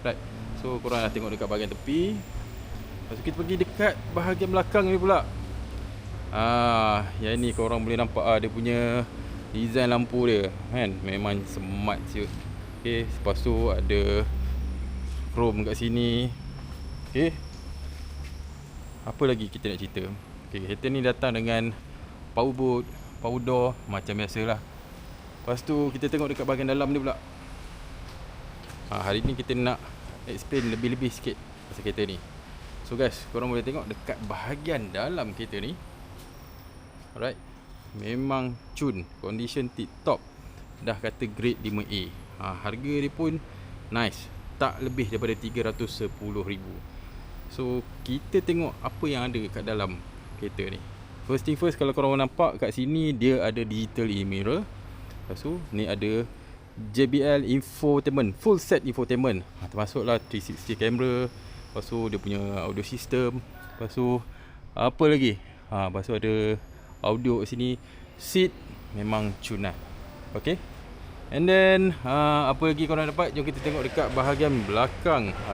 Right. So korang dah tengok dekat bahagian tepi. Lepas tu kita pergi dekat bahagian belakang ni pula. Yang ni korang boleh nampak dia punya design lampu dia kan. Memang smart siut. Okay, lepas tu ada chrome kat sini. Okay, apa lagi kita nak cerita? Okay, kereta ni datang dengan power boot, power door macam biasalah. Lepas tu kita tengok dekat bahagian dalam ni pula. Hari ni kita nak explain lebih-lebih sikit pasal kereta ni. So guys, korang boleh tengok dekat bahagian dalam kereta ni. Alright, memang cun, condition tip top. Dah kata grade 5A. Harga dia pun nice, tak lebih daripada 310,000. So kita tengok apa yang ada kat dalam kereta ni. First thing first, kalau korang nampak kat sini dia ada digital e-mirror. Lepas tu ni ada JBL infotainment, full set infotainment. Termasuklah 360 camera. Lepas tu dia punya audio system. Lepas tu apa lagi? Lepas tu ada audio kat sini. Seat memang cun lah. Okay. And then apa lagi korang dapat? Jom kita tengok dekat bahagian belakang.